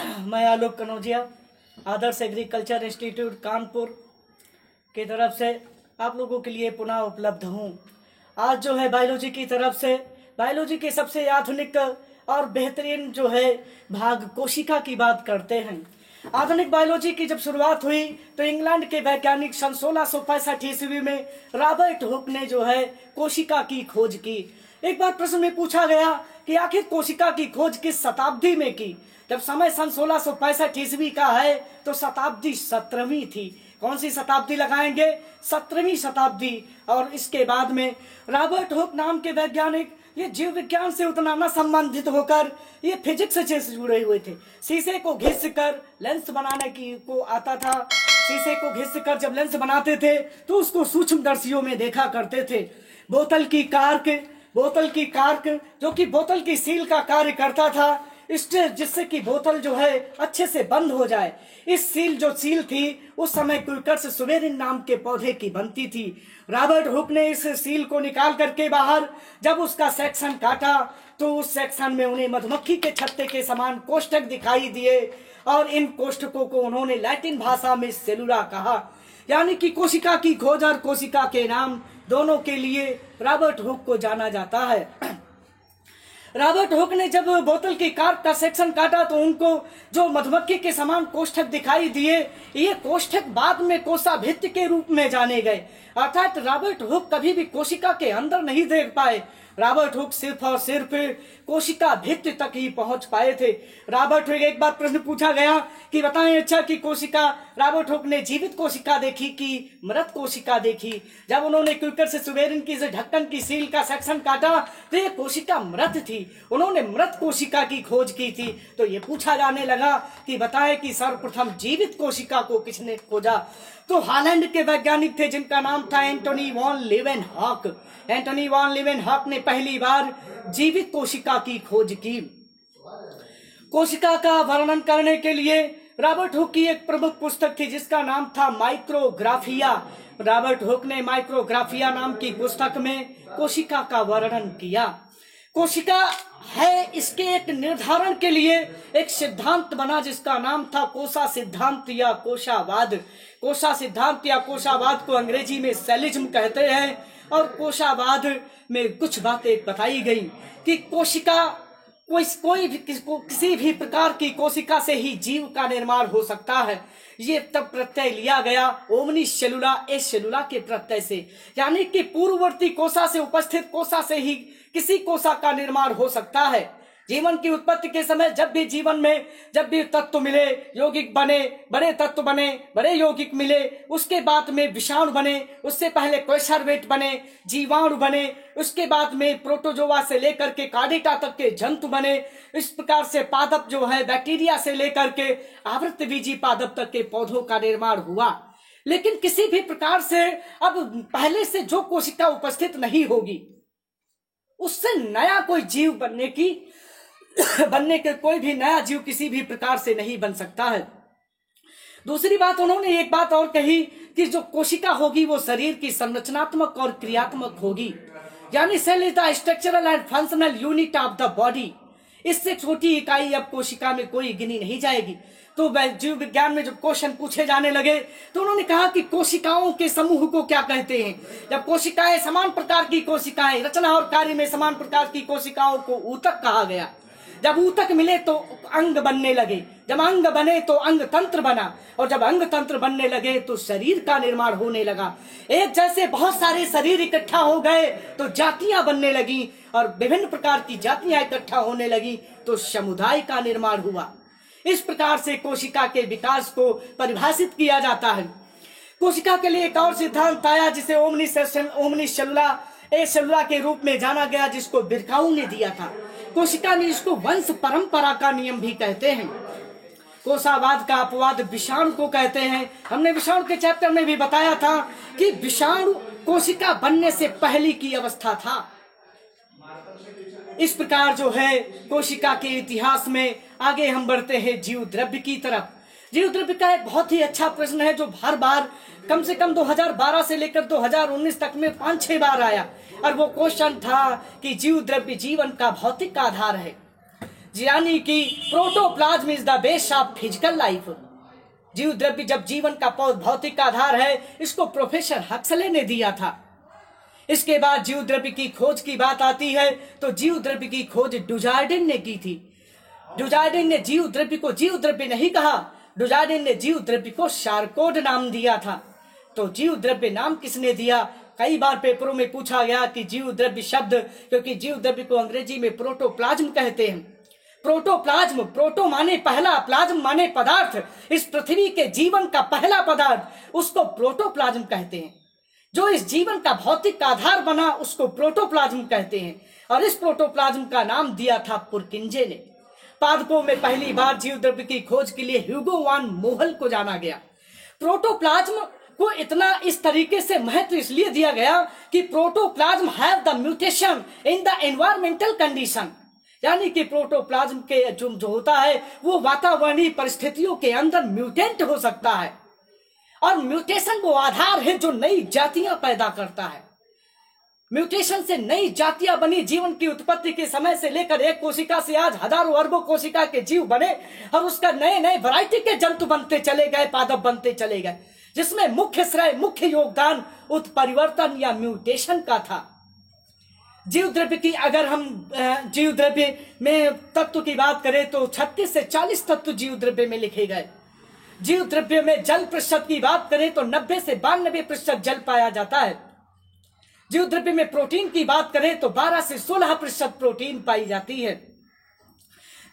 मैं आलोक कनौजिया आदर्श agriculture institute Kanpur की तरफ से आप लोगों के लिए पुनः उपलब्ध हूँ। आज जो है बायोलॉजी की तरफ से बायोलॉजी के सबसे आधुनिक और बेहतरीन जो है भाग कोशिका की बात करते हैं। आधुनिक बायोलॉजी की जब शुरुआत हुई तो इंग्लैंड के वैज्ञानिक सन 1665 ईस्वी में रॉबर्ट हुक ने जो है कोशिका की खोज की। एक बार प्रश्न में पूछा गया कि आखिर कोशिका की खोज किस शताब्दी में की। जब समय सन 1665 ईस्वी का है तो शताब्दी 17वीं थी। कौन सी शताब्दी लगाएंगे? 17वीं शताब्दी। और इसके बाद में रॉबर्ट हुक नाम के वैज्ञानिक ये जीव विज्ञान से उतना न संबंधित होकर ये फिजिक्स से जुड़े हुए थे। शीशे को घिस कर लेंस बनाने की को आता था। शीशे को घिस कर जब लेंस बनाते थे तो उसको सूक्ष्मदर्शियों में देखा करते थे। बोतल की कार्क जो कि बोतल की सील का कार्य करता था, इससे जिससे कि बोतल जो है अच्छे से बंद हो जाए। इस सील थी उस समय क्विकर्स सुवेरिन नाम के पौधे की बनती थी। रॉबर्ट हुक ने इस सील को निकाल करके बाहर जब उसका सेक्शन काटा तो उस सेक्शन में उन्हें मधुमक्खी के छत्ते के समान कोष्ठक दिखाई दिए और इन कोष्ठकों को उन्होंने लैटिन भाषा में सेलुला कहा। यानी कि कोशिका की खोज और कोशिका के नाम दोनों के लिए रॉबर्ट हुक को जाना जाता है। रॉबर्ट हुक ने जब बोतल की कार्क का सेक्शन काटा तो उनको जो मधुमक्खी के समान कोष्ठक दिखाई दिए, ये कोष्ठक बाद में कोशाभित्ति के रूप में जाने गए। अर्थात रॉबर्ट हुक कभी भी कोशिका के अंदर नहीं देख पाए। रॉबर्ट हुक सिर्फ और सिर्फ कोशिका भित्ति तक ही पहुंच पाए थे। रॉबर्ट हुक एक बार प्रश्न पूछा गया कि बताएं अच्छा कि कोशिका रॉबर्ट हुक ने जीवित कोशिका देखी कि मृत कोशिका देखी। जब उन्होंने क्विकर से सुवेरिन की ढक्कन की सील का सेक्शन काटा तो ये कोशिका मृत थी। उन्होंने मृत कोशिका की खोज की थी। तो ये पूछा जाने लगा कि बताएं कि सर्वप्रथम जीवित कोशिका को किसने खोजा। तो हॉलैंड के वैज्ञानिक थे जिनका नाम था Antony von Leeuwenhoek. Antony von Leeuwenhoek ने पहली बार जीवित कोशिका की खोज की। कोशिका का वर्णन करने के लिए रॉबर्ट हुक की एक प्रमुख पुस्तक थी जिसका नाम था माइक्रोग्राफिया। रॉबर्ट हुक ने माइक्रोग्राफिया नाम की पुस्तक में कोशिका का वर्णन किया। कोशिका है इसके एक निर्धारण के लिए एक सिद्धांत बना जिसका नाम था कोशा सिद्धांत या कोशावाद। कोशा सिद्धांत या कोशावाद को अंग्रेजी में सेलिज्म कहते हैं। और कोशावाद में कुछ बातें बताई गई कि कोशिका किसी भी प्रकार की कोशिका से ही जीव का निर्माण हो सकता है। ये तब प्रत्यय लिया गया ओमनी सेलुला एस सेलुला के प्रत्यय से, यानी कि पूर्ववर्ती कोशा से उपस्थित कोशा से ही किसी कोशा का निर्माण हो सकता है। जीवन की उत्पत्ति के समय जब भी जीवन में जब भी तत्व मिले, यौगिक बने, बड़े तत्व बने, बड़े यौगिक मिले, उसके बाद में विषाणु बने, उससे पहले कोशर्वेट बने, जीवाणु बने, उसके बाद में प्रोटोजोआ से लेकर के कार्डिटा तक के जंतु बने। इस प्रकार से पादप जो है बैक्टीरिया से लेकर के आवृतबीजी पादप तक के पौधों का निर्माण हुआ। लेकिन किसी भी प्रकार से अब पहले से जो कोशिका उपस्थित नहीं होगी उससे नया कोई जीव बनने के कोई भी नया जीव किसी भी प्रकार से नहीं बन सकता है। दूसरी बात उन्होंने एक बात और कही कि जो कोशिका होगी वो शरीर की संरचनात्मक और क्रियात्मक होगी, यानी cell is the structural and functional unit of the body. इससे छोटी इकाई अब कोशिका में कोई गिनी नहीं जाएगी। तो जीव विज्ञान में जब क्वेश्चन पूछे जाने लगे तो उन्होंने कहा कि कोशिकाओं के समूह को क्या कहते हैं। जब कोशिकाएं समान प्रकार की कोशिकाएं, रचना और कार्य में समान प्रकार की कोशिकाओं को ऊतक कहा गया। जब ऊतक मिले तो अंग बनने लगे, जब अंग बने तो अंग तंत्र बना, और जब अंग तंत्र बनने लगे तो शरीर का निर्माण होने लगा। एक जैसे बहुत सारे शरीर इकट्ठा हो गए तो जातियां बनने लगी, और विभिन्न प्रकार की जातियां इकट्ठा होने लगी तो समुदाय का निर्माण हुआ। इस प्रकार से कोशिका के विकास को परिभाषित किया जाता है। कोशिका के लिए एक और सिद्धांत आया जिसे ओमनी सेलुला के रूप में जाना गया, जिसको बिरकाउ ने दिया था। कोशिका ने इसको वंश परंपरा का नियम भी कहते हैं। कोशावाद का अपवाद विषाणु को कहते हैं। हमने विषाणु के चैप्टर में भी बताया था कि विषाणु कोशिका बनने से पहले की अवस्था था। इस प्रकार जो है कोशिका के इतिहास में आगे हम बढ़ते हैं जीव द्रव्य की तरफ। जीव द्रव्य का एक बहुत ही अच्छा प्रश्न है जो हर बार कम से कम 2012 से लेकर 2019 तक में 5-6 बार आया, और वो क्वेश्चन था कि जीव द्रव्य जीवन का भौतिक आधार है। यानी कि protoplasm is the base of physical life. जीव द्रव्य जब जीवन का भौतिक आधार है, इसको प्रोफेसर हक्सले ने दिया था। इसके बाद जीव द्रव्य की खोज की बात आती है तो जीव द्रव्य की खोज डुजार्डिन ने की थी। डुजार्डिन ने जीव द्रव्य को जीव द्रव्य नहीं कहा, डुजार्डिन ने जीव द्रव्य को शार्कोड नाम दिया था। तो जीव द्रव्य नाम किसने दिया? कई बार पेपरों में पूछा गया कि जीव द्रव्य शब्द, क्योंकि जीव द्रव्य को अंग्रेजी में प्रोटोप्लाज्म कहते हैं। प्रोटोप्लाज्म, प्रोटो माने पहला, प्लाज्म माने पदार्थ, इस पृथ्वी के जीवन का पहला पदार्थ, उसको प्रोटोप्लाज्म कहते हैं। जो इस जीवन का भौतिक आधार बना उसको प्रोटोप्लाज्म कहते हैं। और इस प्रोटोप्लाज्म का नाम दिया था पुरकिंजे ने। पादपों में पहली बार जीव द्रव्य की खोज के लिए ह्यूगो वान मोहल को जाना गया। प्रोटोप्लाज्म को इतना इस तरीके से महत्व इसलिए दिया गया कि protoplasm have the mutation in the environmental condition, यानी कि प्रोटोप्लाज्म के जो होता है वो वातावरणीय परिस्थितियों के अंदर म्यूटेंट हो सकता है। और म्यूटेशन वो आधार है जो नई जातियां पैदा करता है। म्यूटेशन से नई जातियां बनी। जीवन की उत्पत्ति के समय से लेकर एक कोशिका से आज हजारों अरबों कोशिका के जीव बने और उसका नए नए वैरायटी के जंतु बनते चले गए, पादप बनते चले गए, जिसमें मुख्य श्रेय, मुख्य योगदान उत्परिवर्तन या म्यूटेशन का था। जीव द्रव्य की अगर हम जीव द्रव्य में तत्व की बात करें तो 36 से 40 तत्व जीव द्रव्य में लिखे गए। जीव द्रव्य में जल प्रतिशत की बात करें तो 90 से 92% जल पाया जाता है। जीव द्रव्य में प्रोटीन की बात करें तो 12 से 16% प्रोटीन पाई जाती है।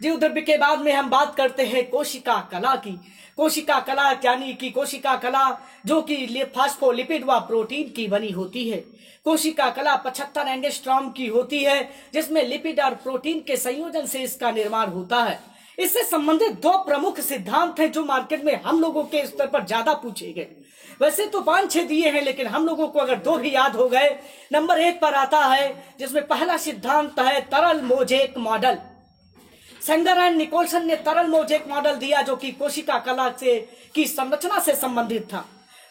जीव द्रव्य के बाद में हम बात करते हैं कोशिका कला की। कोशिका कला यानी कि कोशिका कला जो कि फास्फोलिपिड व प्रोटीन की बनी होती है। कोशिका कला 75 एंगस्ट्रॉम की होती है, जिसमें लिपिड और प्रोटीन के संयोजन से इसका निर्माण होता है। इससे संबंधित दो प्रमुख सिद्धांत हैं जो मार्केट में हम लोगों के स्तर पर ज्यादा पूछे गए। वैसे तो 5-6 दिए हैं, लेकिन हम लोगों को अगर 2 भी याद हो गए। नंबर 1 पर आता है जिसमें पहला सिद्धांत है तरल mosaic model. Singer and Nicolson ने तरल मोजेक मॉडल दिया जो कि कोशिका कला से की संरचना से संबंधित था।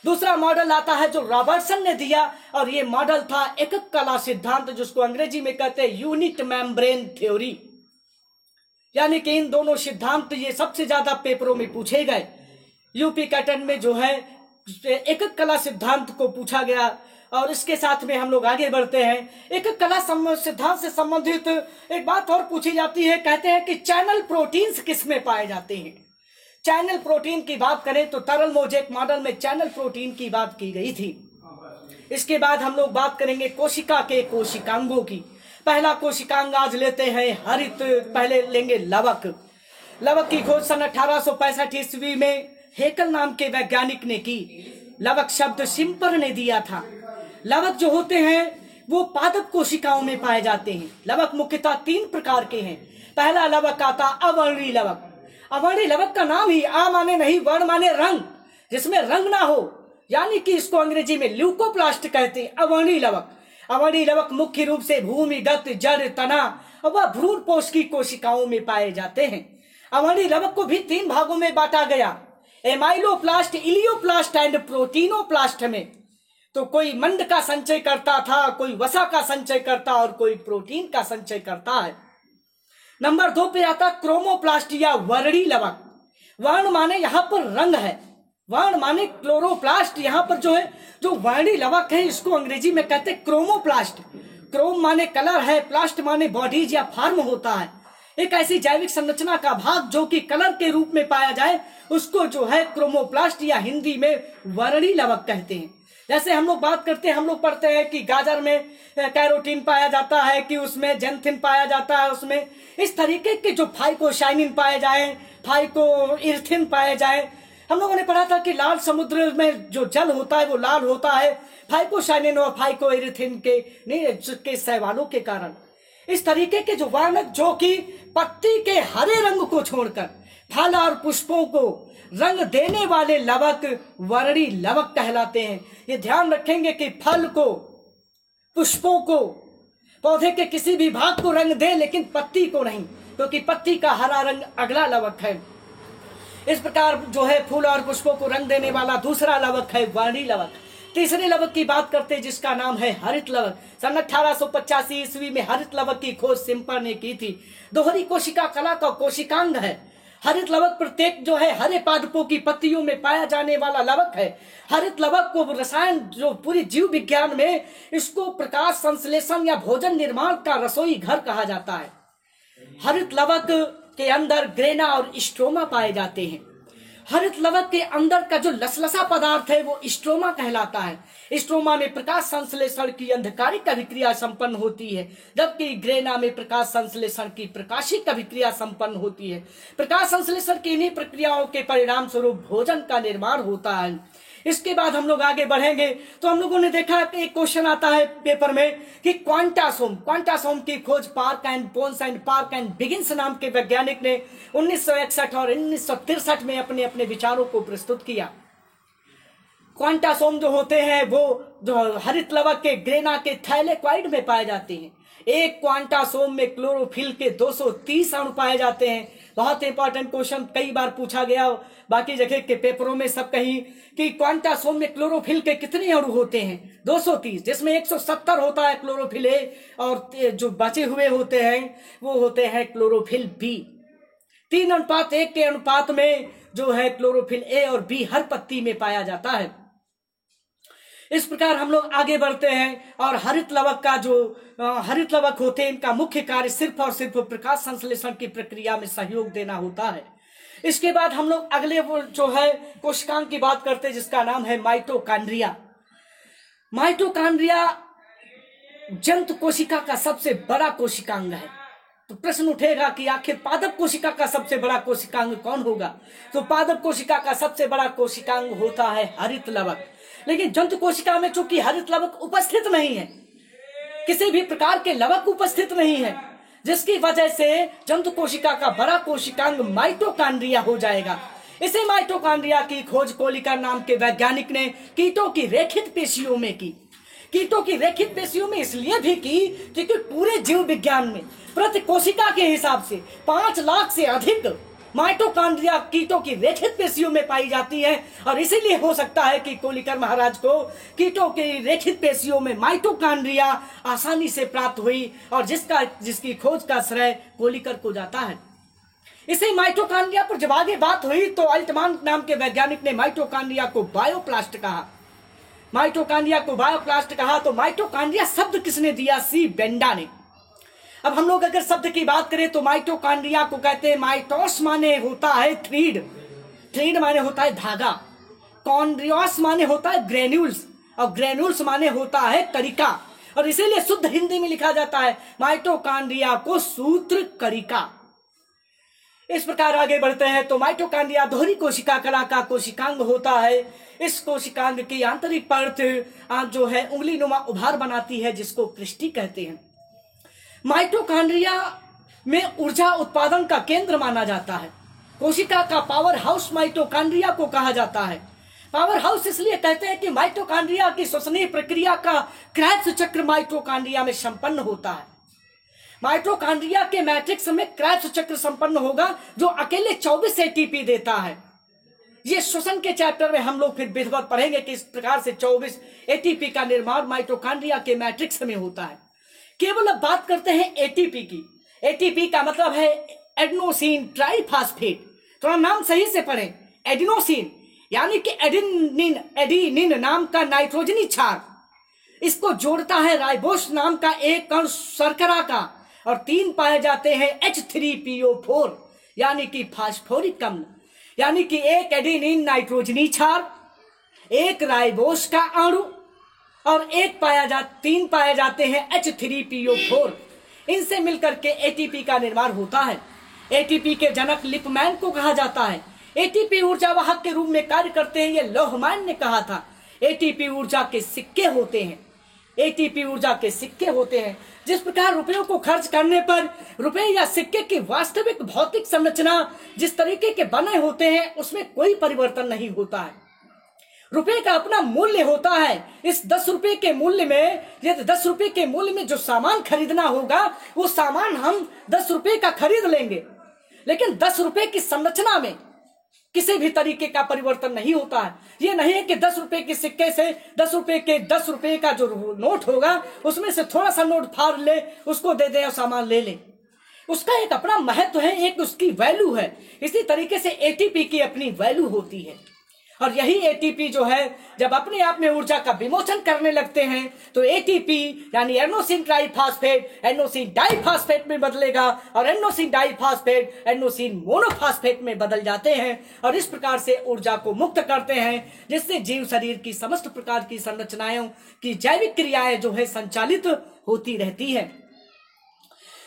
दूसरा मॉडल आता है जो रॉबर्टसन ने दिया और ये मॉडल था एकक कला सिद्धांत, जिसको अंग्रेजी में कहते हैं यूनिट मेम्ब्रेन थ्योरी। यानी कि इन दोनों सिद्धांत ये सबसे ज्यादा पेपरों में पूछे गए। यूपी कैटन में जो है एकक कला सिद्धांत को पूछा गया। और इसके साथ में हम लोग आगे बढ़ते हैं। एकक कला सिद्धांत से संबंधित एक बात और पूछी जाती है। कहते हैं कि चैनल प्रोटीन्स किस में पाए जाते हैं। चैनल प्रोटीन की बात करें तो तरल मोजेक मॉडल में चैनल प्रोटीन की बात की गई थी। इसके बाद हम लोग बात करेंगे कोशिका के कोशिकांगों की। पहला कोशिकांग आज लेते हैं हरित, पहले लेंगे लवक। लवक की खोज सन 1865 ईस्वी में हेकल नाम के वैज्ञानिक ने की। लवक शब्द शिम्पर ने दिया था। लवक जो होते हैं वो पादप कोशिकाओं में पाए जाते हैं। लवक मुख्यतः 3 प्रकार के हैं। पहला लवक आता अवर्णीय लवक। अवर्णीय लवक का नाम ही आ माने नहीं, वर्ण माने रंग, जिसमें रंग ना हो, यानी कि इसको अंग्रेजी में ल्यूकोप्लास्ट कहते हैं। अवर्णीय लवक। अवर्णीय लवक मुख्य रूप से भूमिगत, जड़, तना व भ्रूण पोष की कोशिकाओं में पाए जाते हैं। अवर्णीय लवक को भी 3 भागों में बांटा गया, एमाइलोप्लास्ट, इलियोप्लास्ट एंड प्रोटीनोप्लास्ट में। तो कोई मंड का संचय करता था, कोई वसा का संचय करता और कोई प्रोटीन का संचय करता है। नंबर 2 पे आता क्रोमोप्लास्ट या वर्णी लवक। वर्ण माने यहाँ पर रंग है, वर्ण माने क्लोरोप्लास्ट। यहाँ पर जो है जो वर्णी लवक है इसको अंग्रेजी में कहते हैं क्रोमोप्लास्ट। क्रोम माने कलर है, प्लास्ट माने बॉडीज या फॉर्म होता है। एक ऐसी जैविक संरचना का भाग जो कि कलर के रूप में पाया जाए उसको जो है क्रोमोप्लास्ट या हिंदी में वर्णी लवक कहते हैं। जैसे हम लोग बात करते हैं, हम लोग पढ़ते हैं कि गाजर में कैरोटीन पाया जाता है, कि उसमें जेंथिन पाया जाता है, उसमें इस तरीके के जो फाइकोसाइनिन पाए जाए, फाइकोइरथिन पाए जाए। हम लोगों ने पढ़ा था कि लाल समुद्र में जो जल होता है वो लाल होता है फाइकोसाइनिन और फाइकोइरथिन के सहवालों के कारण। इस तरीके के जो वर्णक जो कि पत्ती के हरे रंग को छोड़कर फल और पुष्पों को रंग देने वाले लवक वर्णी लवक कहलाते हैं। ये ध्यान रखेंगे कि फल को, पुष्पों को, पौधे के किसी भी भाग को रंग दे लेकिन पत्ती को नहीं, क्योंकि पत्ती का हरा रंग अगला लवक है। इस प्रकार जो है फूल और पुष्पों को रंग देने वाला दूसरा लवक है वर्णी लवक। तीसरे लवक की बात करते हैं जिसका नाम है हरित लवक। सन 1885 ईस्वी में हरित लवक की खोज सिम्पर ने की थी। दोहरी कोशिका कला का कोशिकांग है। हरित लवक प्रत्येक जो है हरे पादपों की पत्तियों में पाया जाने वाला लवक है। हरित लवक को रसायन जो पूरी जीव विज्ञान में इसको प्रकाश संश्लेषण या भोजन निर्माण का रसोई घर कहा जाता है। हरित लवक के अंदर ग्रेना और स्ट्रोमा पाए जाते हैं। हरित लवक के अंदर का जो लसलसा पदार्थ है वो स्ट्रोमा कहलाता है। स्ट्रोमा में प्रकाश संश्लेषण की अंधकारिक अभिक्रिया संपन्न होती है, जबकि ग्रेना में प्रकाश संश्लेषण की प्रकाशिक अभिक्रिया संपन्न होती है। प्रकाश संश्लेषण की इन्हीं प्रक्रियाओं के परिणाम स्वरूप भोजन का निर्माण होता है। इसके बाद हम लोग आगे बढ़ेंगे तो हम लोगों ने देखा कि एक क्वेश्चन आता है पेपर में कि क्वांटासोम की खोज Park and Pons and Park and Biggins नाम के वैज्ञानिक ने 1961 और 1963 में अपने अपने विचारों को प्रस्तुत किया। क्वांटासोम जो होते हैं वो जो हरित लवक के ग्रेना के थैलेक्वाइड में पाए जाते हैं। एक क्वांटासोम में क्लोरोफिल के 230 अणु पाए जाते हैं। बहुत इंपॉर्टेंट क्वेश्चन, कई बार पूछा गया बाकी जगह के पेपरों में सब कहीं कि क्वांटासोम में क्लोरोफिल के कितने अणु होते हैं, 230, जिसमें 170 होता है क्लोरोफिल ए और जो बचे हुए होते हैं वो होते हैं क्लोरोफिल बी। 3:1 के अनुपात में जो है क्लोरोफिल ए और बी हर पत्ती में पाया जाता है। इस प्रकार हम लोग आगे बढ़ते हैं और हरित लवक का जो हरित लवक होते हैं इनका मुख्य कार्य सिर्फ और सिर्फ प्रकाश संश्लेषण की प्रक्रिया में सहयोग देना होता है। इसके बाद हम लोग अगले जो है कोशिकांग की बात करते हैं जिसका नाम है माइटोकॉन्ड्रिया। माइटोकॉन्ड्रिया जंतु कोशिका का सबसे बड़ा कोशिकांग है। तो प्रश्न उठेगा कि आखिर पादप कोशिका का सबसे बड़ा कोशिकांग कौन होगा? तो पादप कोशिका का सबसे बड़ा कोशिकांग होता है हरित लवक। लेकिन जंतु कोशिका में चूंकि हरित लवक उपस्थित नहीं है, किसी भी प्रकार के लवक उपस्थित नहीं है, जिसकी वजह से जंतु कोशिका का बड़ा कोशिकांग माइटोकॉन्ड्रिया हो जाएगा। इसे माइटोकॉन्ड्रिया की खोज कोलिकर नाम के वैज्ञानिक ने कीटों की रेखित पेशियों में की। कीटों की रेखित पेशियों में इसलिए भी की क्योंकि पूरे जीव विज्ञान में प्रति कोशिका के हिसाब से 5 लाख से अधिक माइटोकॉन्ड्रिया कीटों की रेखित पेशियों में पाई जाती है। और इसीलिए हो सकता है कि कोलिकर महाराज को कीटों की रेखित पेशियों में माइटोकॉन्ड्रिया आसानी से प्राप्त हुई और जिसकी खोज का श्रेय कोलिकर को जाता है। इसे माइटोकॉन्ड्रिया पर जब आगे बात हुई तो अल्टमान नाम के वैज्ञानिक ने माइटोकॉन्ड्रिया को बायोप्लास्ट कहा। माइटोकॉन्ड्रिया को बायोप्लास्ट कहा तो माइटोकॉन्ड्रिया शब्द किसने दिया? सी बेंडा ने। अब हम लोग अगर शब्द की बात करें तो माइटोकॉन्ड्रिया को कहते हैं माइटोस माने होता है थ्रीड माने होता है धागा, कॉन्ड्रियोस माने होता है ग्रेन्यूल्स और ग्रेन्यूल्स माने होता है करिका। और इसीलिए शुद्ध हिंदी में लिखा जाता है माइटोकॉन्ड्रिया को सूत्र करिका। इस प्रकार आगे बढ़ते हैं तो माइटोकॉन्ड्रिया दोहरी कोशिका कला का कोशिकांग होता है। इस कोशिकांग की आंतरिक परत जो है उंगली नुमा उभार बनाती है जिसको क्रिस्टी कहते हैं। माइटोकॉन्ड्रिया में ऊर्जा उत्पादन का केंद्र माना जाता है। कोशिका का पावर हाउस माइटोकॉन्ड्रिया को कहा जाता है। पावर हाउस इसलिए कहते हैं कि माइटोकॉन्ड्रिया की श्वसनीय प्रक्रिया का क्रेब्स चक्र माइटोकॉन्ड्रिया में संपन्न होता है। माइटोकॉन्ड्रिया के मैट्रिक्स में क्रेब्स चक्र संपन्न होगा जो अकेले 24 एटीपी देता है। ये श्वसन के चैप्टर में हम लोग फिर विधिवत पढ़ेंगे कि इस प्रकार से 24 एटीपी का निर्माण माइटोकॉन्ड्रिया के मैट्रिक्स में होता है। केवल अब बात करते हैं एटीपी की। एटीपी का मतलब है एडेनोसिन ट्राइफॉस्फेट। थोड़ा नाम सही से पढ़ें, एडेनोसिन यानी कि एडेनिन नाम का नाइट्रोजनी क्षार, इसको जोड़ता है राइबोस नाम का एक कण शर्करा का और 3 पाए जाते हैं H3PO4 यानी कि फास्फोरिक अम्ल। यानी कि एक एडेनिन नाइट्रोजनी क्षार, एक राइबोस का अणु और 3 पाए जाते हैं H3PO4। इनसे मिलकर के एटीपी का निर्माण होता है। एटीपी के जनक लिपमैन को कहा जाता है। एटीपी ऊर्जा वाहक के रूप में कार्य करते हैं, ये लोहमैन ने कहा था। एटीपी ऊर्जा के सिक्के होते हैं। एटीपी ऊर्जा के सिक्के होते हैं। जिस प्रकार रुपयों को खर्च करने पर रुपए या सिक्के की वास्तविक भौतिक संरचना जिस तरीके के बने होते हैं उसमें कोई परिवर्तन नहीं होता है। रुपए का अपना मूल्य होता है। इस 10 रुपए के मूल्य में, यदि 10 रुपए के मूल्य में जो सामान खरीदना होगा वो सामान हम 10 रुपए का खरीद लेंगे, लेकिन 10 रुपए की संरचना में किसी भी तरीके का परिवर्तन नहीं होता है। ये नहीं है कि 10 रुपए के सिक्के से 10 रुपए के 10 रुपए का जो नोट होगा उसमें से थोड़ा सा नोट फाड़ ले, उसको दे दे और सामान ले ले। उसका एक अपना महत्व है, एक उसकी वैल्यू है। इसी तरीके से एटीपी की अपनी वैल्यू होती है। और यही एटीपी जो है जब अपने आप में ऊर्जा का विमोचन करने लगते हैं तो एटीपी यानी एडेनोसिन ट्राइफॉस्फेट एडेनोसिन डाइफॉस्फेट में बदलेगा और एडेनोसिन डाइफॉस्फेट एडेनोसिन मोनोफॉस्फेट में बदल जाते हैं और इस प्रकार से ऊर्जा को मुक्त करते हैं, जिससे जीव शरीर की समस्त प्रकार की संरचनाओं की जैविक क्रियाएं जो है संचालित होती रहती है।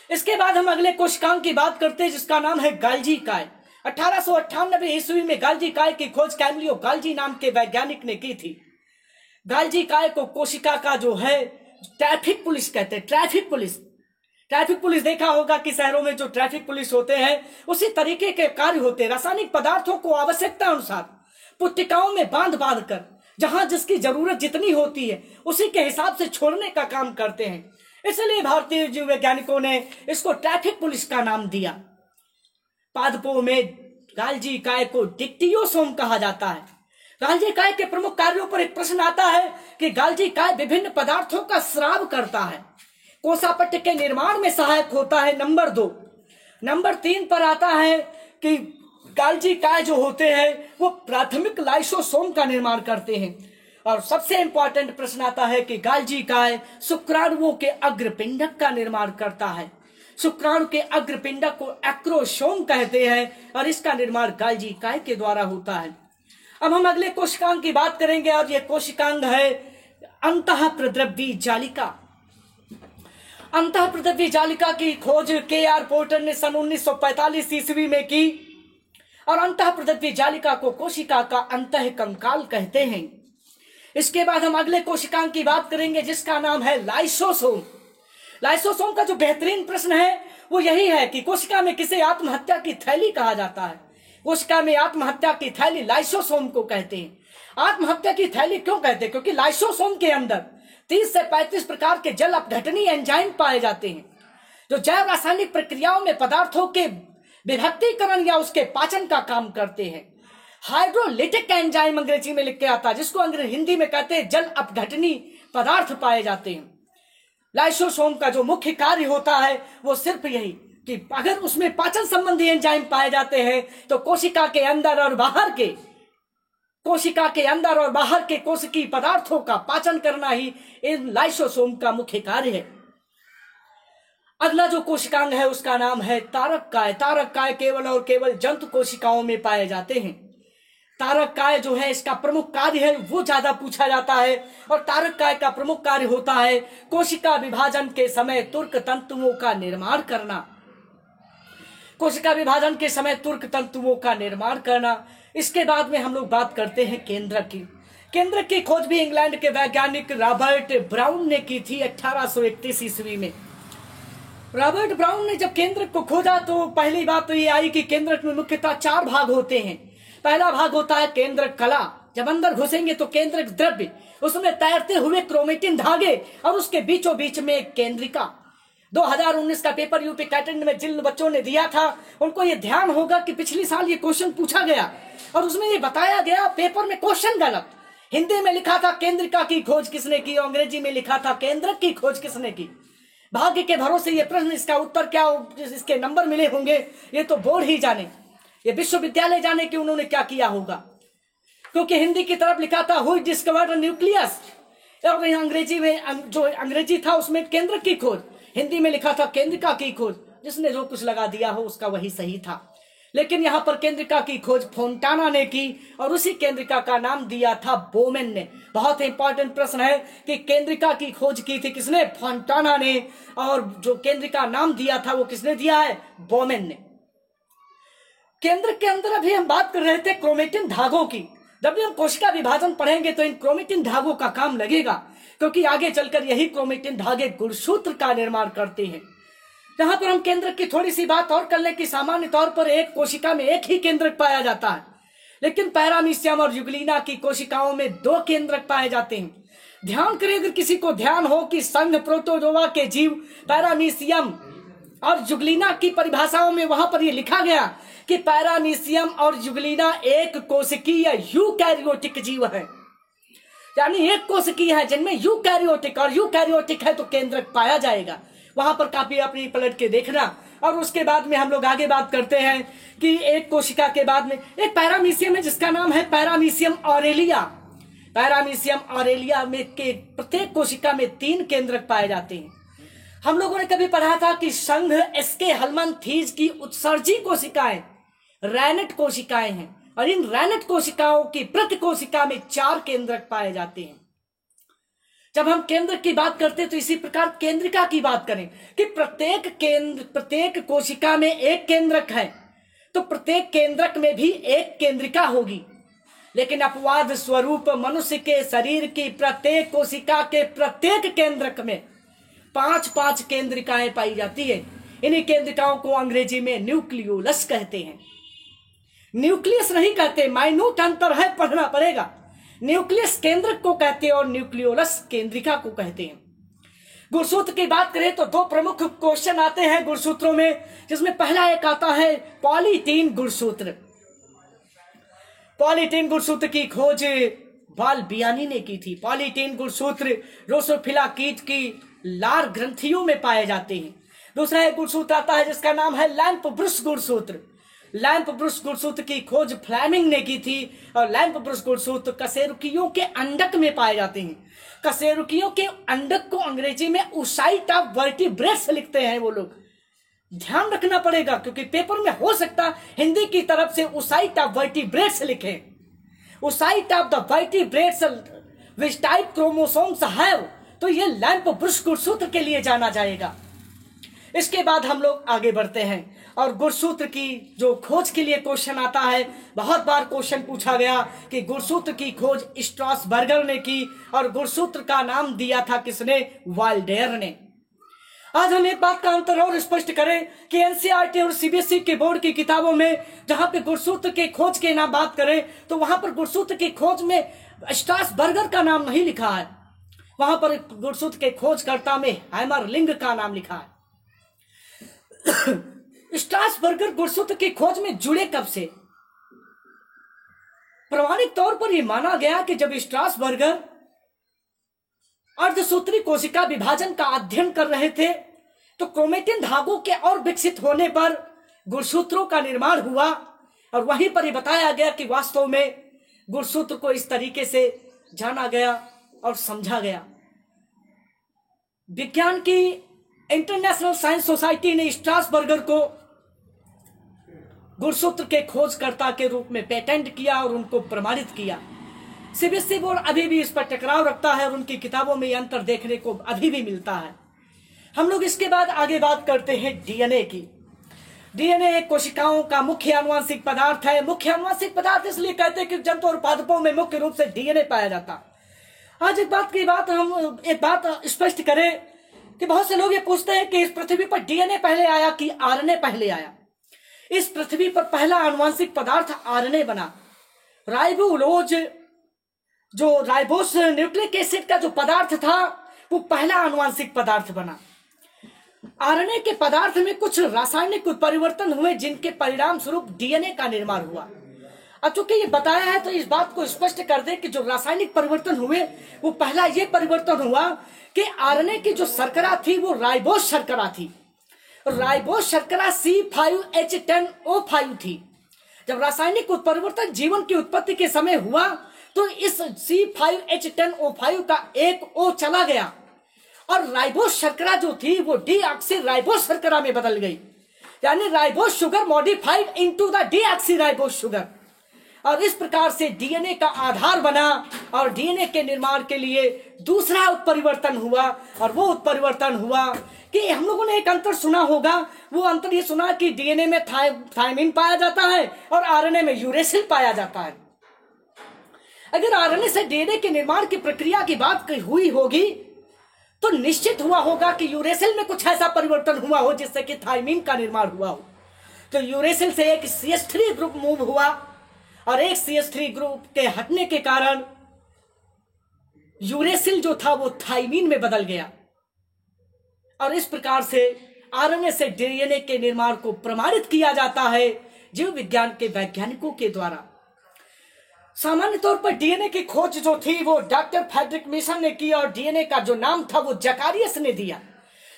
इसके बाद हम अगले कोशिकांग की बात करते हैं जिसका नाम है गाल्जी काय। 1898 ईस्वी में गाल्जी काय की खोज कैमिलियो गाल्जी नाम के वैज्ञानिक ने की थी। गाल्जी काय को कोशिका का जो है ट्रैफिक पुलिस कहते हैं। ट्रैफिक पुलिस देखा होगा कि शहरों में जो ट्रैफिक पुलिस होते हैं उसी तरीके के कार्य होते हैं। रासायनिक पदार्थों को आवश्यकता अनुसार पुस्तिकाओं में बांध कर जहां जिसकी जरूरत जितनी होती है उसी के हिसाब से छोड़ने का काम करते हैं। इसलिए भारतीय जीव वैज्ञानिकों ने इसको ट्रैफिक पुलिस का नाम दिया। पादपों में गाल्जी काय को डिक्टियोसोम कहा जाता है। गाल्जी काय के प्रमुख कार्यों पर एक प्रश्न आता है कि गाल्जी काय विभिन्न पदार्थों का स्राव करता है, कोशापट्ट के निर्माण में सहायक होता है, नंबर 2। नंबर 3 पर आता है कि गाल्जी काय जो होते हैं वो प्राथमिक लाइसोसोम का निर्माण करते हैं। और सबसे इंपॉर्टेंट प्रश्न आता है कि गाल्जी काय शुक्राणुओं के अग्रपिंडक का निर्माण करता है। शुक्राणु के अग्रपिंडक को एक्रोसोम कहते हैं और इसका निर्माण गाल्जी काय के द्वारा होता है। अब हम अगले कोशिकांग की बात करेंगे और यह कोशिकांग है अंतःप्रद्रव्य जालिका। अंतःप्रद्रव्य जालिका की खोज के.आर. पोर्टर ने सन 1945 ईस्वी में की और अंतःप्रद्रव्य जालिका को कोशिका का अंतःकंकाल कहते हैं। इसके बाद हम अगले कोशिकांग की बात करेंगे जिसका नाम है लाइसोसोम। लाइसोसोम का जो बेहतरीन प्रश्न है वो यही है कि कोशिका में किसे आत्महत्या की थैली कहा जाता है। कोशिका में आत्महत्या की थैली लाइसोसोम को कहते हैं। आत्महत्या की थैली क्यों कहते हैं? क्योंकि लाइसोसोम के अंदर 30 से 35 प्रकार के जल अपघटनीय एंजाइम पाए जाते हैं जो जैव रासायनिक प्रक्रियाओं में पदार्थों के विभक्तीकरण या उसके पाचन का काम करते हैं। हाइड्रोलिटिक एंजाइम अंग्रेजी में लिख के आता है जिसको हिंदी में कहते हैं जल अपघटनीय पदार्थ पाए जाते हैं। लाइसोसोम का जो मुख्य कार्य होता है वो सिर्फ यही कि अगर उसमें पाचन संबंधी एंजाइम पाए जाते हैं तो कोशिका के अंदर और बाहर के कोशिकीय पदार्थों का पाचन करना ही इन लाइसोसोम का मुख्य कार्य है। अगला जो कोशिकांग है उसका नाम है तारक काय। तारक काय केवल और केवल जंतु कोशिकाओं में पाए जाते हैं। तारक काय जो है इसका प्रमुख कार्य है वो ज्यादा पूछा जाता है और तारक काय का प्रमुख कार्य होता है कोशिका विभाजन के समय तुर्क तंतुओं का निर्माण करना। कोशिका विभाजन के समय तुर्क तंतुओं का निर्माण करना। इसके बाद में हम लोग बात करते हैं केंद्रक की। केंद्रक की खोज भी इंग्लैंड के वैज्ञानिक रॉबर्ट ब्राउन ने की थी 1831 ईस्वी में। रॉबर्ट ब्राउन ने जब केंद्रक को खोजा तो पहली बात तो ये आई कि केंद्रक में मुख्यतः 4 भाग होते हैं। पहला भाग होता है केंद्रक कला। जब अंदर घुसेंगे तो केंद्रक द्रव्य, उसमें तैरते हुए क्रोमेटिन धागे और उसके बीचों बीच में एक केंद्रिका। 2019 का पेपर यूपी कैटेगरी में जिन बच्चों ने दिया था उनको ये ध्यान होगा कि पिछले साल ये क्वेश्चन पूछा गया और उसमें ये बताया गया पेपर में क्वेश्चन गलत। हिंदी में लिखा था केंद्रिका की खोज किसने की, अंग्रेजी में लिखा था केंद्रक की खोज किसने की। भाग्य के भरोसे ये प्रश्न, इसका उत्तर क्या, इसके नंबर मिले होंगे ये तो बोर्ड ही जाने, ये विश्वविद्यालय जाने कि उन्होंने क्या किया होगा। क्योंकि हिंदी की तरफ लिखा था हु डिस्कवर्ड न्यूक्लियस और अंग्रेजी में जो अंग्रेजी था उसमें केंद्रक की खोज, हिंदी में लिखा था केंद्रिका की खोज। जिसने जो कुछ लगा दिया हो उसका वही सही था। लेकिन यहाँ पर केंद्रिका की खोज फोंटाना ने की और उसी केंद्रिका का नाम दिया था बोमेन ने। बहुत इंपॉर्टेंट प्रश्न है कि केंद्रिका की खोज की थी किसने? फोंटाना ने। और जो केंद्रिका नाम दिया था वो किसने दिया है? बोमेन ने। केंद्र के अंदर अभी हम बात कर रहे थे क्रोमेटिन धागों की। जब भी हम कोशिका विभाजन पढ़ेंगे तो इन क्रोमेटिन धागों का काम लगेगा क्योंकि आगे चलकर यही क्रोमेटिन धागे गुणसूत्र का निर्माण करते हैं। यहाँ पर हम केंद्रक की थोड़ी सी बात और कर लें कि सामान्य तौर पर एक कोशिका में एक ही केंद्रक पाया जाता है, लेकिन पैरामीशियम और यूग्लिना की कोशिकाओं में 2 केंद्रक पाए जाते हैं। ध्यान करें, अगर किसी को ध्यान हो कि संघ प्रोटोजोआ के जीव पैरामीशियम और जुगलीना की परिभाषाओं में वहां पर यह लिखा गया कि पैरामीशियम और जुगलीना एक कोशिकीय यूकैरियोटिक जीव है, यानी एक कोशिकीय है जिनमें यूकैरियोटिक, और यूकैरियोटिक है तो केंद्रक पाया जाएगा। वहां पर काफी अपनी पलट के देखना। और उसके बाद में हम लोग आगे बात करते हैं कि एक कोशिका के बाद में एक पैरामीशियम है जिसका नाम है पैरामीशियम ऑरेलिया। पैरामीशियम ऑरेलिया में के प्रत्येक कोशिका में 3 केंद्रक पाए जाते हैं। हम लोगों ने कभी पढ़ा था कि संघ एसके हलमन थीज की उत्सर्जी कोशिकाएं रैनेट कोशिकाएं हैं, और इन रैनेट कोशिकाओं की प्रति कोशिका में 4 केंद्रक पाए जाते हैं। जब हम केंद्र की बात करते हैं तो इसी प्रकार केंद्रिका की बात करें कि प्रत्येक कोशिका में एक केंद्रक है, तो प्रत्येक केंद्रक में भी एक केंद्रिका होगी। लेकिन अपवाद स्वरूप मनुष्य के शरीर की प्रत्येक कोशिका के प्रत्येक केंद्रक में 5-5 केंद्रिकाएं पाई जाती है। इन्हीं केंद्रिकाओं को अंग्रेजी में न्यूक्लियोलस कहते हैं। न्यूक्लियस नहीं कहते, माइन्यूट अंतर है, पढ़ना पड़ेगा। न्यूक्लियस केंद्रक को कहते हैं और न्यूक्लियोलस केंद्रिका को कहते हैं। गुणसूत्र की बात करें तो 2 प्रमुख क्वेश्चन आते हैं गुणसूत्रों में, जिसमें पहला एक आता है पॉलीटीन गुणसूत्र। पॉलीटीन गुणसूत्र की खोज बालबियानी ने की थी। पॉलीटीन गुणसूत्र ड्रोसोफिला कीट की लार ग्रंथियों में पाए जाते हैं। दूसरा एक गुणसूत्र आता है जिसका नाम है लैंप ब्रुश गुणसूत्र। लैंप ब्रुश गुणसूत्र की खोज फ्लेमिंग ने की थी, और लैंप ब्रुश गुणसूत्र कशेरुकियों के अंडक में पाए जाते हैं। कशेरुकियों के अंडक को अंग्रेजी में ओसाइट ऑफ वर्टिब्रेट्स लिखते हैं वो लोग। ध्यान रखना पड़ेगा क्योंकि पेपर में हो सकता हिंदी की तरफ से ओसाइट ऑफ वर्टिब्रेट्स लिखे। Oocyte of the vertebrates which type chromosomes have, तो ये लैंप ब्रुश गुणसूत्र के लिए जाना जाएगा। इसके बाद हम लोग आगे बढ़ते हैं और गुणसूत्र की जो खोज के लिए क्वेश्चन आता है, बहुत बार क्वेश्चन पूछा गया कि गुणसूत्र की खोज स्ट्रासबर्गर ने की और गुणसूत्र का नाम दिया था किसने? वाल्डेयर ने। आज हम एक बात का अंतर और स्पष्ट करें कि एनसीईआरटी और सीबीएसई के बोर्ड की किताबों में जहां पे गुणसूत्र के खोज के नाम बात करें तो वहां पर गुणसूत्र की खोज में स्ट्रासबर्गर का नाम नहीं लिखा है, वहां पर गुणसूत्र के खोजकर्ता में हैमरलिंग का नाम लिखा है। स्ट्रासबर्गर गुणसूत्र की खोज में जुड़े कब से? प्रमाणिक तौर पर यह माना गया कि जब स्ट्रासबर्गर अर्धसूत्री कोशिका विभाजन का अध्ययन कर रहे थे तो क्रोमेटिन धागों के और विकसित होने पर गुणसूत्रों का निर्माण हुआ, और वहीं पर यह बताया गया कि वास्तव में गुणसूत्र को इस तरीके से जाना गया और समझा गया। विज्ञान की इंटरनेशनल साइंस सोसाइटी ने स्ट्रासबर्गर को गुणसूत्र के खोजकर्ता के रूप में पेटेंट किया और उनको प्रमाणित किया। सीबीएसई बोर्ड अभी भी इस पर टकराव रखता है और उनकी किताबों में अंतर देखने को अभी भी मिलता है। हम लोग इसके बाद आगे बात करते हैं डीएनए की। डीएनए कोशिकाओं का मुख्य आनुवंशिक पदार्थ है। मुख्य आनुवंशिक पदार्थ इसलिए कहते हैं कि जंतु और पादपों में मुख्य रूप से डीएनए पाया जाता। आज हम एक बात स्पष्ट करें कि बहुत से लोग ये पूछते हैं कि इस पृथ्वी पर डीएनए पहले आया कि आरएनए पहले आया। इस पृथ्वी पर पहला आनुवंशिक पदार्थ आरएनए बना। राइबोलोज जो राइबोस न्यूक्लिक एसिड का जो पदार्थ था वो पहला आनुवंशिक पदार्थ बना। आरएनए के पदार्थ में कुछ रासायनिक परिवर्तन हुए जिनके परिणाम स्वरूप डीएनए का निर्माण हुआ। अब चूंकि ये बताया है तो इस बात को स्पष्ट कर दे कि जो रासायनिक परिवर्तन हुए वो पहला ये परिवर्तन हुआ कि आरएनए की जो शर्करा थी वो राइबोस शर्करा थी। राइबोस शर्करा C5H10O5 थी। जब रासायनिक उत्परिवर्तन जीवन की उत्पत्ति के समय हुआ तो इस C5H10O5 का एक O चला गया और राइबोस शर्करा जो थी वो डीऑक्सी राइबोस शर्करा में बदल गई, यानी ribose sugar modified into the deoxy ribose sugar, और इस प्रकार से डीएनए का आधार बना और डीएनए के निर्माण के लिए दूसरा उत्परिवर्तन हुआ। और वो उत्परिवर्तन हुआ कि हम लोगों ने एक अंतर सुना होगा, वो अंतर ये सुना कि डीएनए में थायमिन पाया जाता है और आरएनए में यूरेसिल पाया जाता है। अगर आरएनए से डीएनए के निर्माण की प्रक्रिया की बात हुई होगी तो निश्चित हुआ होगा कि यूरेसिल में कुछ ऐसा परिवर्तन हुआ हो जिससे कि थायमिन का निर्माण हुआ हो। तो यूरेसिल से एक CH3 ग्रुप मूव हुआ और एक CH3 ग्रुप के हटने के कारण यूरेसिल जो था वो थायमिन में बदल गया और इस प्रकार से आरएनए से डीएनए के निर्माण को प्रमाणित किया जाता है जीव विज्ञान के वैज्ञानिकों के द्वारा। सामान्य तौर पर डीएनए की खोज जो थी वो डॉक्टर फ्रेडरिक मेसन ने की और डीएनए का जो नाम था वो जकारियस ने दिया।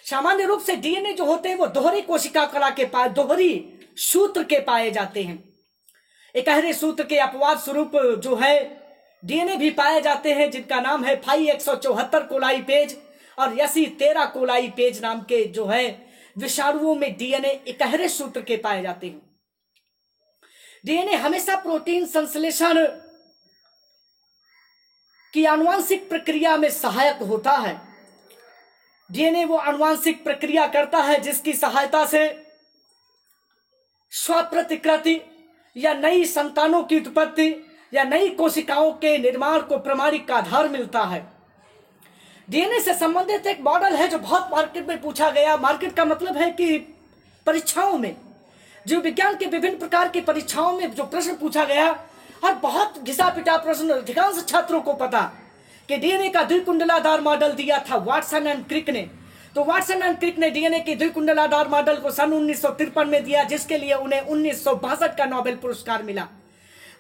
सामान्य रूप से डीएनए जो होते हैं वो दोहरी कोशिका कला के दोहरी सूत्र के पाए जाते हैं। इकहरे सूत्र के अपवाद स्वरूप जो है डीएनए भी पाए जाते हैं जिनका नाम है फाई 174 कोलाई पेज और यसी 13 कोलाई पेज नाम के जो है विषाणुओं में डीएनए इकहरे सूत्र के पाए जाते हैं। डीएनए हमेशा प्रोटीन संश्लेषण की आनुवांशिक प्रक्रिया में सहायक होता है। डीएनए वो आनुवांशिक प्रक्रिया करता है जिसकी सहायता से स्वप्रतिकृति या नई संतानों की उत्पत्ति या नई कोशिकाओं के निर्माण को प्रमाणिक आधार मिलता है। डीएनए से संबंधित एक मॉडल है जो बहुत मार्केट में पूछा गया। मार्केट का मतलब है कि परीक्षाओं में, जीव विज्ञान के विभिन्न प्रकार की परीक्षाओं में जो प्रश्न पूछा गया और बहुत घिसा पिटा प्रश्न, अधिकांश छात्रों को पता कि डीएनए का द्विकुंडलाधार मॉडल दिया था वाटसन एंड क्रिक ने। तो वाटसन एंड क्रिक ने डीएनए के द्विकुंडलाधार मॉडल को सन 1953 में दिया जिसके लिए उन्हें 1962 का नोबेल पुरस्कार मिला।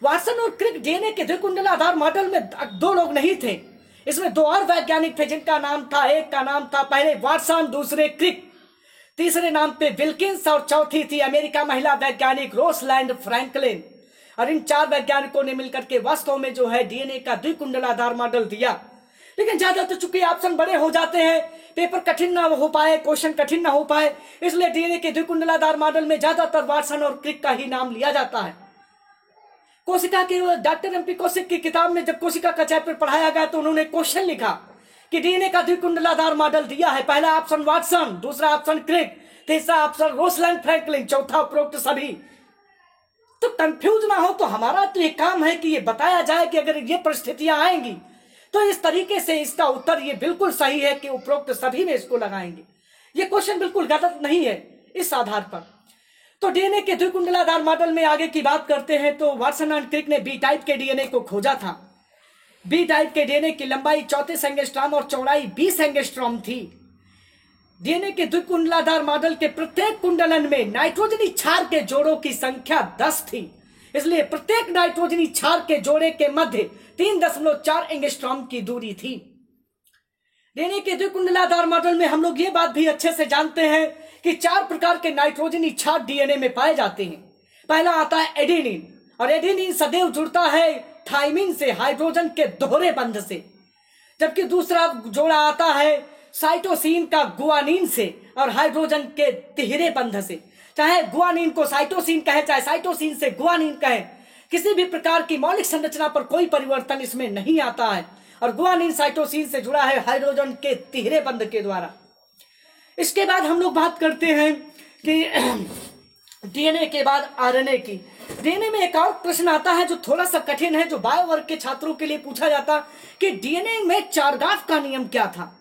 वाटसन और क्रिक डीएनए के द्विकुंडलाधार मॉडल में दो लोग नहीं थे, इसमें दो और वैज्ञानिक थे जिनका नाम था, एक का नाम था पहले वाटसन, दूसरे क्रिक, तीसरे नाम पे विल्किंस और चौथी थी अमेरिका महिला वैज्ञानिक रोसलैंड फ्रैंकलिन। और इन चार वैज्ञानिकों ने मिलकर के वास्तव में जो है डीएनए का द्विकुंडलाधार मॉडल दिया। लेकिन ज्यादातर चूंकि ऑप्शन बड़े हो जाते हैं, पेपर कठिन ना हो पाए, क्वेश्चन कठिन ना हो पाए, इसलिए डीएनए के द्विकुंडलाधार मॉडल में ज्यादातर वाटसन और क्रिक का ही नाम लिया जाता है। कोशिका के डॉक्टर एमपी कौशिक की किताब में जब कोशिका का चैप्टर पढ़ाया गया तो उन्होंने क्वेश्चन लिखा कि डीएनए का द्विकुंडलाधार मॉडल दिया है, पहला ऑप्शन वाटसन, दूसरा ऑप्शन क्रिक, तीसरा ऑप्शन रोसलैंड फ्रैंकलिन, चौथा उपरोक्त सभी। तो कंफ्यूज ना हो तो हमारा तो एक काम है कि ये बताया जाए कि अगर ये परिस्थितियां आएंगी तो इस तरीके से इसका उत्तर ये बिल्कुल सही है कि उपरोक्त सभी में इसको लगाएंगे। ये क्वेश्चन बिल्कुल गलत नहीं है इस आधार पर। तो डीएनए के द्विकुंडलाधार मॉडल में आगे की बात करते हैं तो वाटसन एंड क्रिक ने बी टाइप के डीएनए को खोजा था। बी टाइप के डीएनए की लंबाई 34 एंगस्ट्रॉम और चौड़ाई 20 एंगस्ट्रॉम थी। डीएनए के द्विकुंडलाधार मॉडल के प्रत्येक कुंडलन में नाइट्रोजनी क्षार के जोड़ों की संख्या 10 थी, इसलिए प्रत्येक नाइट्रोजनी क्षार के जोड़े के मध्य 3.4 एंगस्ट्रॉम की दूरी थी। डीएनए के द्विकुंडलाधार मॉडल में हम लोग ये बात भी अच्छे से जानते हैं कि 4 प्रकार के नाइट्रोजनी क्षार डीएनए में पाए जाते हैं। पहला आता है एडेनिन, और एडेनिन सदैव जुड़ता है थाइमिन से हाइड्रोजन के दोहरे बंध से, जबकि दूसरा जोड़ा आता है साइटोसिन का गुआनिन से और हाइड्रोजन के तिहरे बंध से। चाहे गुआनिन को साइटोसिन कहे, चाहे साइटोसिन से गुआनिन कहे, किसी भी प्रकार की मौलिक संरचना पर कोई परिवर्तन इसमें नहीं आता है और गुआनिन साइटोसिन से जुड़ा है हाइड्रोजन के तिहरे बंध के द्वारा। इसके बाद हम लोग बात करते हैं कि डीएनए के बाद आरएनए की। डीएनए में एक और प्रश्न आता है जो थोड़ा सा कठिन है, जो बायो वर्ग के छात्रों के लिए पूछा जाता कि डीएनए में चारगाफ का नियम क्या था,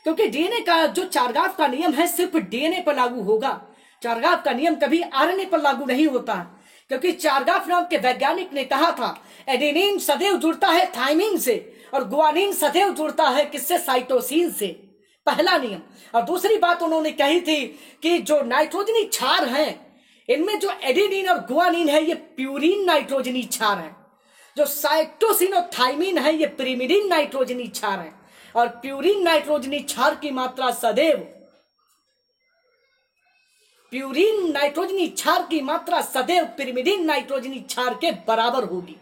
क्योंकि डीएनए का जो चारगाफ का नियम है सिर्फ डीएनए पर लागू होगा। चारगाफ का नियम कभी आरएनए पर लागू नहीं होता, क्योंकि चारगाफ नाम के वैज्ञानिक ने कहा था एडेनिन सदैव जुड़ता है थाइमिन से और गुआनिन सदैव जुड़ता है किससे, साइटोसिन से, पहला नियम। और दूसरी बात उन्होंने कही थी कि जो नाइट्रोजनी क्षार हैं इनमें जो एडेनिन और गुआनिन है ये प्यूरिन नाइट्रोजनी क्षार है, जो साइटोसिन और थाइमिन है ये पिरिमिडिन नाइट्रोजनी क्षार है। और प्यूरिन नाइट्रोजनी क्षार की मात्रा सदैव, प्यूरिन नाइट्रोजनी क्षार की मात्रा सदैव पिरिमिडिन नाइट्रोजनी क्षार के बराबर होगी।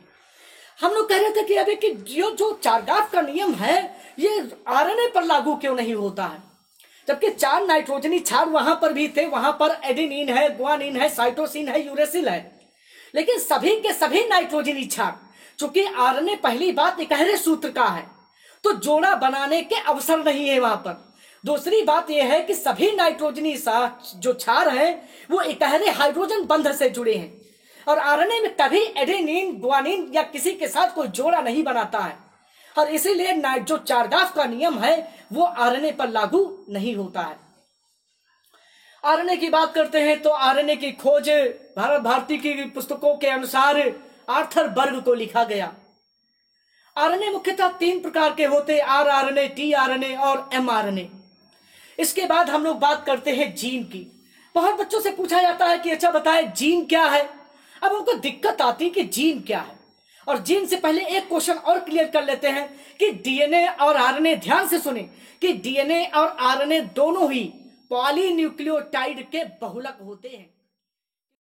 हम लोग कह रहे थे कि अबे कि जो चारगाफ का नियम है ये आरएनए पर लागू क्यों नहीं होता है, जबकि 4 नाइट्रोजनी क्षार वहां पर भी थे, वहां पर एडेनिन है, गुआनिन है, साइटोसिन है, यूरेसिल है, लेकिन सभी के सभी नाइट्रोजनी क्षार, चूंकि आरएनए पहली बात इकहरे सूत्र का है तो जोड़ा बनाने के अवसर नहीं है वहां पर। दूसरी बात यह है कि सभी नाइट्रोजनी जो क्षार हैं वो इकहरे हाइड्रोजन बंध से जुड़े हैं और आरएनए में कभी एडेनिन, गुआनिन या किसी के साथ कोई जोड़ा नहीं बनाता है और इसीलिए जो चारगाफ का नियम है वो आरएनए पर लागू नहीं होता है। आरएनए की बात करते हैं तो आरएनए की खोज भारत भारती की पुस्तकों के अनुसार आर्थर बर्ग को लिखा गया। आरएनए मुख्यतः 3 प्रकार के होते, आरआरएनए, टीआरएनए और एमआरएनए। इसके बाद हम लोग बात करते हैं जीन की। बहुत बच्चों से पूछा जाता है कि अच्छा बताए जीन क्या है। अब उनको दिक्कत आती है कि जीन क्या है। और जीन से पहले एक क्वेश्चन और क्लियर कर लेते हैं कि डीएनए और आरएनए, ध्यान से सुने कि डीएनए और आरएनए दोनों ही पॉलीन्यूक्लियोटाइड के बहुलक होते हैं।